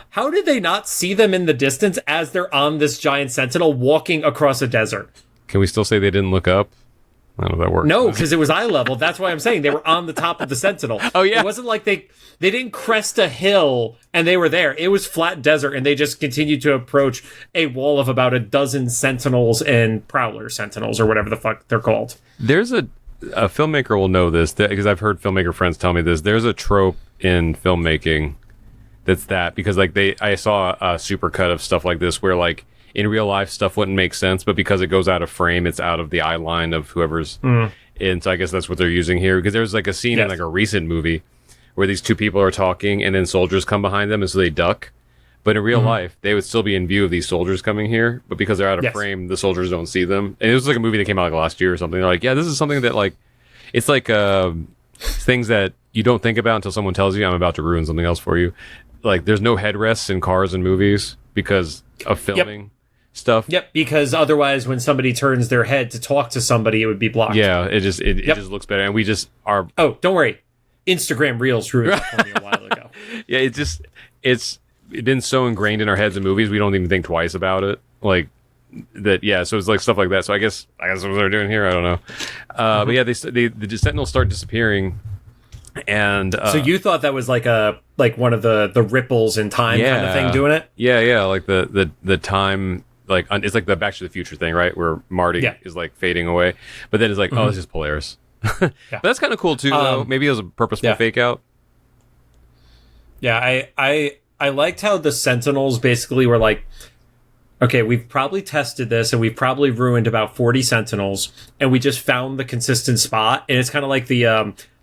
how did they not see them in the distance as they're on this giant sentinel walking across a desert? Can we still say they didn't look up? I don't know if that works. No, because it was eye level. That's why I'm saying they were on the top of the sentinel. Oh, yeah. It wasn't like they didn't crest a hill and they were there. It was flat desert, and they just continued to approach a wall of about a dozen sentinels and prowler sentinels, or whatever the fuck they're called. There's a filmmaker will know this, because I've heard filmmaker friends tell me this. There's a trope in filmmaking because like I saw a supercut of stuff like this where like in real life stuff wouldn't make sense, but because it goes out of frame, it's out of the eye line of whoever's in. So I guess that's what they're using here, because there's like a scene in like a recent movie where these two people are talking and then soldiers come behind them, and so they duck. But in real life, they would still be in view of these soldiers coming here, but because they're out of frame, the soldiers don't see them. And it was like a movie that came out like last year or something. They're like, yeah, this is something that like, it's like things that you don't think about until someone tells you. I'm about to ruin something else for you. Like, there's no headrests in cars and movies because of filming stuff. Yep, because otherwise when somebody turns their head to talk to somebody, it would be blocked. Yeah, it just looks better. And we just are... Oh, don't worry. Instagram Reels ruined it for me a while ago. Yeah, it's been so ingrained in our heads in movies, we don't even think twice about it. Like that, yeah. So it's like stuff like that. So I guess what they're doing here, I don't know. But yeah, the sentinels start disappearing, and so you thought that was like one of the ripples in time kind of thing doing it? Yeah, like the time, like it's like the Back to the Future thing, right? Where Marty is like fading away, but then it's like, oh, it's just Polaris. But that's kind of cool too, though. Maybe it was a purposeful fake out. Yeah, I liked how the Sentinels basically were like, okay, we've probably tested this and we've probably ruined about 40 Sentinels, and we just found the consistent spot. And it's kind of like the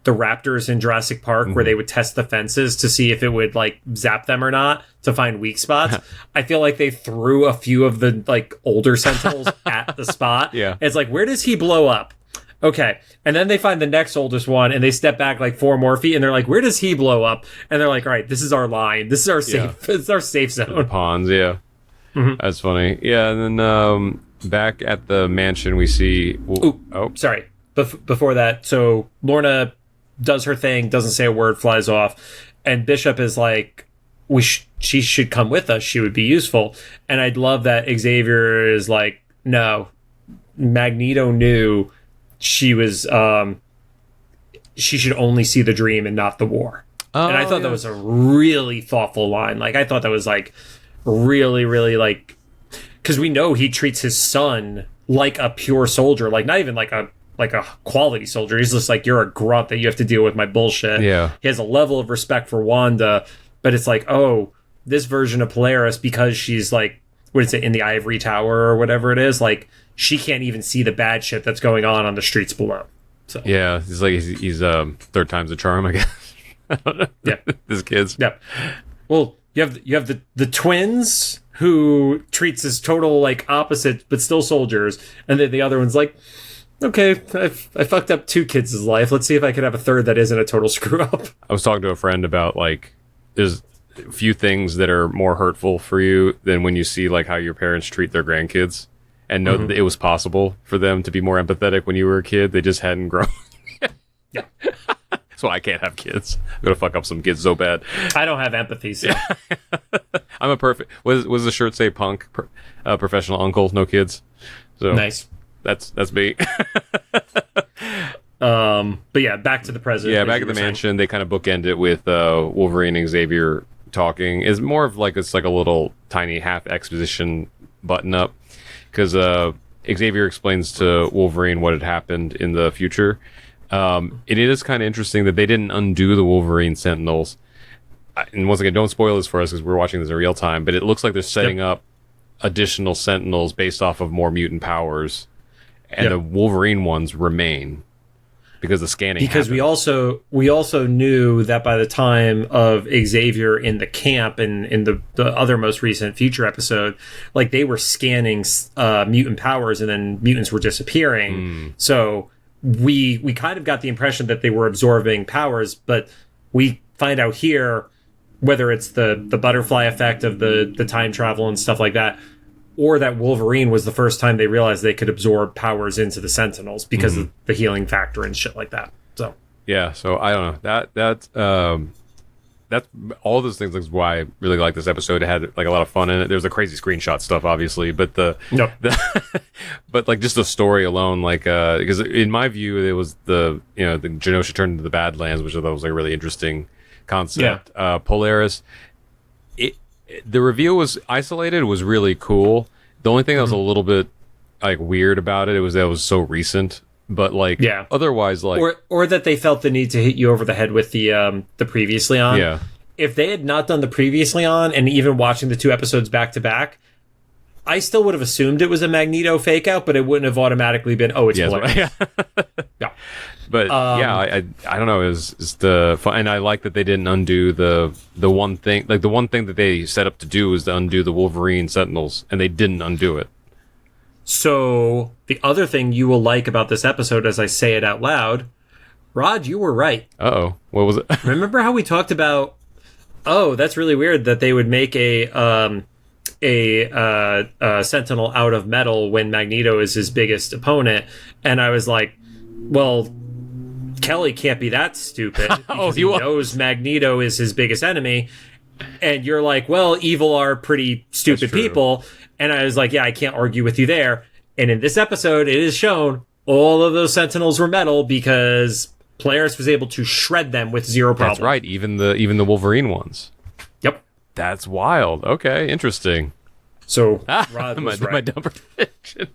raptors in Jurassic Park where they would test the fences to see if it would like zap them or not to find weak spots. I feel like they threw a few of the like older Sentinels at the spot. Yeah. It's like, where does he blow up? Okay. And then they find the next oldest one and they step back like 4 more feet and they're like, where does he blow up? And they're like, all right, this is our line. This is our safe. This is our safe zone. The ponds. Yeah. That's funny. Yeah. And then back at the mansion, we see. Sorry. Before that. So Lorna does her thing, doesn't say a word, flies off. And Bishop is like, she should come with us. She would be useful. And I'd love that Xavier is like, no, Magneto knew she was she should only see the dream and not the war. And I thought that was a really thoughtful line. Like, I thought that was like really, really like, because we know he treats his son like a pure soldier, like not even like a quality soldier. He's just like, you're a grunt that you have to deal with my bullshit. Yeah. He has a level of respect for Wanda, but it's like, oh, this version of Polaris, because she's like, what is it, in the ivory tower or whatever it is, like, she can't even see the bad shit that's going on the streets below. So yeah, he's like he's third time's a charm, I guess. I don't know. Yeah, his kids. Yeah. Well, you have the twins who treats as total like opposites, but still soldiers, and then the other one's like, okay, I fucked up 2 kids' life. Let's see if I can have a third that isn't a total screw up. I was talking to a friend about like there's a few things that are more hurtful for you than when you see like how your parents treat their grandkids. And know that it was possible for them to be more empathetic when you were a kid. They just hadn't grown. Yeah. So I can't have kids. I'm going to fuck up some kids so bad. I don't have empathy, so. I'm a perfect... Was the shirt say punk? Professional uncle, no kids. So nice. That's me. But yeah, back to the present. Yeah, back at the mansion, they kind of bookend it with Wolverine and Xavier talking. It's more of like, it's like a little tiny half exposition button up. Because Xavier explains to Wolverine what had happened in the future. It is kind of interesting that they didn't undo the Wolverine Sentinels. And once again, don't spoil this for us because we're watching this in real time, but it looks like they're setting up additional Sentinels based off of more mutant powers. And the Wolverine ones remain. Because the scanning because happened. we also knew that by the time of Xavier in the camp and in the other most recent future episode, like they were scanning mutant powers and then mutants were disappearing. So we kind of got the impression that they were absorbing powers, but we find out here, whether it's the butterfly effect of the time travel and stuff like that, or that Wolverine was the first time they realized they could absorb powers into the Sentinels because of the healing factor and shit like that. So yeah, so I don't know. that's all those things is why I really like this episode. It had like a lot of fun in it. There's a crazy screenshot stuff, obviously, but but like just the story alone, like because in my view, it was the Genosha turned into the Badlands, which I thought was like a really interesting concept. Yeah. Polaris, the reveal was isolated. It was really cool. The only thing that was a little bit like weird about it was that it was so recent. But like, otherwise, like, or that they felt the need to hit you over the head with the previously on. Yeah. If they had not done the previously on, and even watching the 2 episodes back to back, I still would have assumed it was a Magneto fake out, but it wouldn't have automatically been, oh, it's Polaris. Yeah. But I don't know. Is the fun, and I like that they didn't undo the one thing. Like the one thing that they set up to do was to undo the Wolverine Sentinels, and they didn't undo it. So the other thing you will like about this episode, as I say it out loud, Rod, you were right. Uh-oh. What was it? Remember how we talked about, oh, that's really weird that they would make a Sentinel out of metal when Magneto is his biggest opponent. And I was like, well, Kelly can't be that stupid because he knows Magneto is his biggest enemy. And you're like, well, evil are pretty stupid people. And I was like, yeah, I can't argue with you there. And in this episode, it is shown all of those Sentinels were metal because Polaris was able to shred them with zero problem. That's right. Even the Wolverine ones. Yep. That's wild. Okay, interesting. So Rod was my dumb prediction.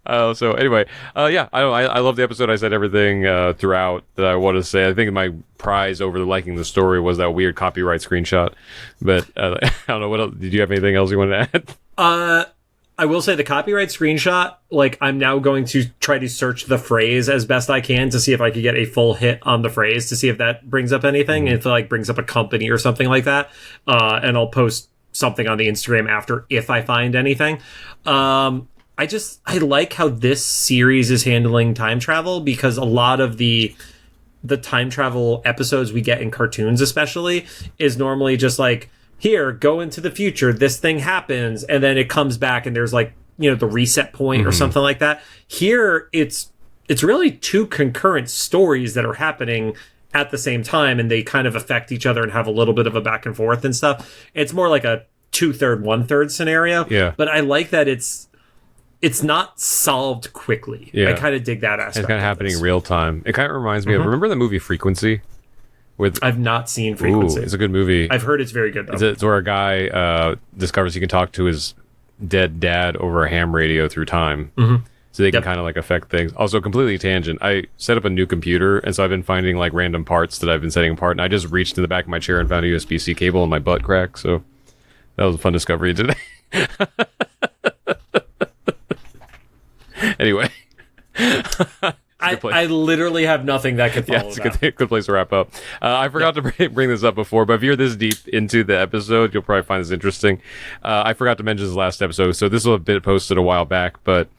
So anyway, I love the episode. I said everything throughout that I wanted to say. I think my prize over liking the story was that weird copyright screenshot. But I don't know what else. Did you have anything else you wanted to add? I will say the copyright screenshot. Like, I'm now going to try to search the phrase as best I can to see if I could get a full hit on the phrase to see if that brings up anything. If it like brings up a company or something like that, and I'll post something on the Instagram after if I find anything. I like how this series is handling time travel because a lot of the time travel episodes we get in cartoons especially is normally just like, here, go into the future, this thing happens, and then it comes back and there's like, the reset point or something like that. Here, it's really 2 concurrent stories that are happening at the same time, and they kind of affect each other and have a little bit of a back and forth and stuff. It's more like a 2/3, 1/3 scenario. Yeah. But I like that it's not solved quickly. Yeah. I kind of dig that aspect. It's kind of happening in real time. It kind of reminds me of, remember the movie Frequency? I've not seen Frequency. It's a good movie. I've heard it's very good, though. It's where a guy discovers he can talk to his dead dad over a ham radio through time. So they can kind of like affect things. Also, completely tangent. I set up a new computer, and so I've been finding like random parts that I've been setting apart, and I just reached in the back of my chair and found a USB-C cable in my butt crack. So that was a fun discovery today. Anyway. I literally have nothing that could follow it's a good place to wrap up. I forgot to bring this up before, but if you're this deep into the episode, you'll probably find this interesting. I forgot to mention this last episode, so this was a bit posted a while back, but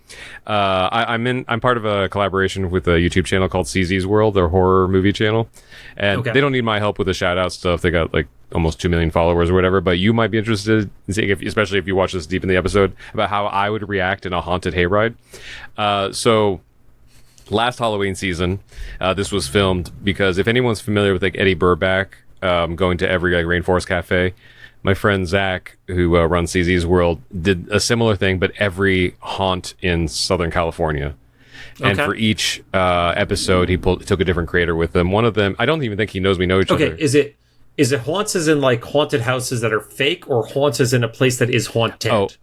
I'm part of a collaboration with a YouTube channel called CZ's World, their horror movie channel, and they don't need my help with the shout out stuff. They got like almost 2 million followers or whatever, but you might be interested in seeing, especially if you watch this deep in the episode, about how I would react in a haunted hayride. So last Halloween season, this was filmed because if anyone's familiar with like Eddie Burback going to every like Rainforest Cafe, my friend Zach, who runs CZ's World, did a similar thing, but every haunt in Southern California. And for each episode, he took a different creator with him. One of them, I don't even think he knows we know each other. Okay, is it haunts as in like haunted houses that are fake, or haunts as in a place that is haunted?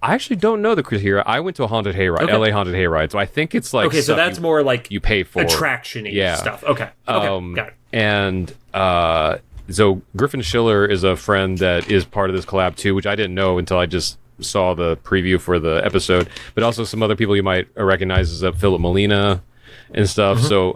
I actually don't know the criteria. I went to a haunted hayride, LA haunted hayride, so I think it's like so that's more like you pay for attraction-y stuff. Okay, got it. And so Griffin Schiller is a friend that is part of this collab too, which I didn't know until I just saw the preview for the episode. But also some other people you might recognize is Philip Molina and stuff. So,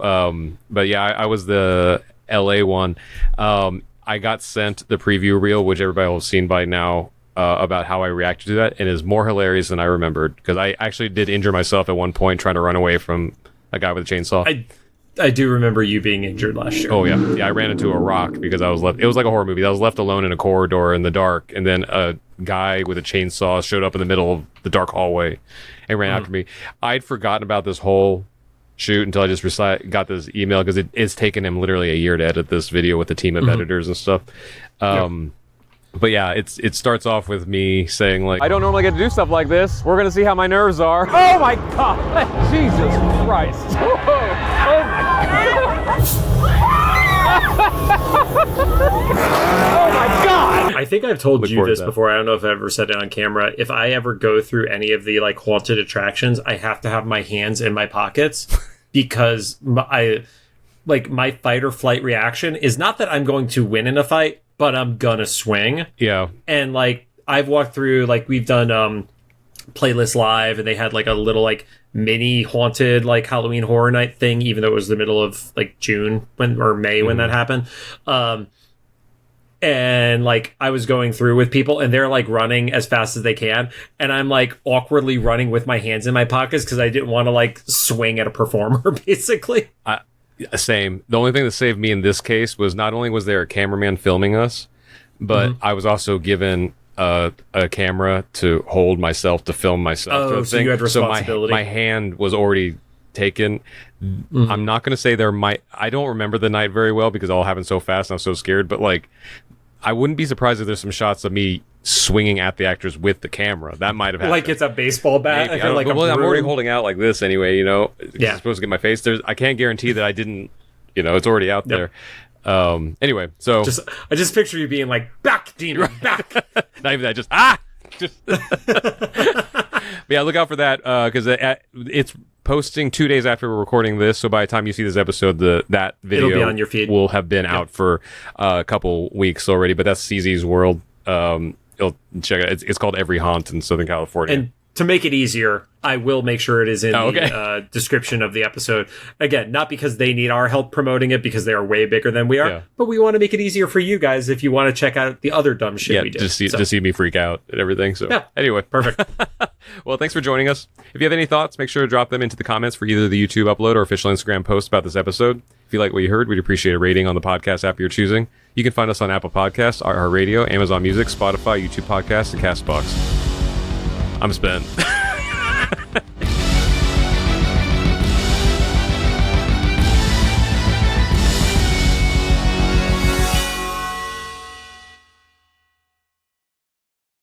but yeah, I was the LA one. I got sent the preview reel, which everybody will have seen by now. About how I reacted to that, and is more hilarious than I remembered, because I actually did injure myself at one point trying to run away from a guy with a chainsaw. I do remember you being injured last year. Oh yeah, I ran into a rock because I was left. It was like a horror movie. I was left alone in a corridor in the dark, and then a guy with a chainsaw showed up in the middle of the dark hallway and ran after me. I'd forgotten about this whole shoot until I just got this email, because it's taken him literally a year to edit this video with a team of editors and stuff. But yeah, it starts off with me saying, like, I don't normally get to do stuff like this. We're gonna see how my nerves are. Oh my god! Jesus Christ! Oh my god! I think I've told you this before. I don't know if I've ever said it on camera. If I ever go through any of the like haunted attractions, I have to have my hands in my pockets because my fight or flight reaction is not that I'm going to win in a fight, but I'm gonna swing. Yeah. And like I've walked through, like we've done Playlist Live, and they had like a little like mini haunted like Halloween Horror Night thing, even though it was the middle of like June or May when that happened. And like I was going through with people, and they're like running as fast as they can, and I'm like awkwardly running with my hands in my pockets because I didn't want to like swing at a performer, basically. Same. The only thing that saved me in this case was not only was there a cameraman filming us, but I was also given a camera to hold myself, to film myself. Oh, so you had responsibility. So my hand was already taken. I'm not going to say I don't remember the night very well because it all happened so fast and I was so scared, but like I wouldn't be surprised if there's some shots of me swinging at the actors with the camera. That might have happened. Like it's a baseball bat. Maybe. I'm already holding out like this anyway, you know. Yeah. I'm supposed to get my face. I can't guarantee that I didn't, you know, it's already out there. Anyway, so I just picture you being like, back, Dean, back. Not even that, just But yeah, look out for that because it's posting 2 days after we're recording this. So by the time you see this episode, that video It'll be on your feed. Will have been out for a couple weeks already. But that's CZ's World. You'll check it. It's called Every Haunt in Southern California. And to make it easier, I will make sure it is in the description of the episode. Again, not because they need our help promoting it, because they are way bigger than we are, but we want to make it easier for you guys if you want to check out the other dumb shit we do. Just see me freak out and everything. So anyway, perfect. Well, thanks for joining us. If you have any thoughts, make sure to drop them into the comments for either the YouTube upload or official Instagram post about this episode. If you like what you heard, we'd appreciate a rating on the podcast app you're choosing. You can find us on Apple Podcasts, iHeartRadio, Amazon Music, Spotify, YouTube Podcasts, and CastBox. I'm spent.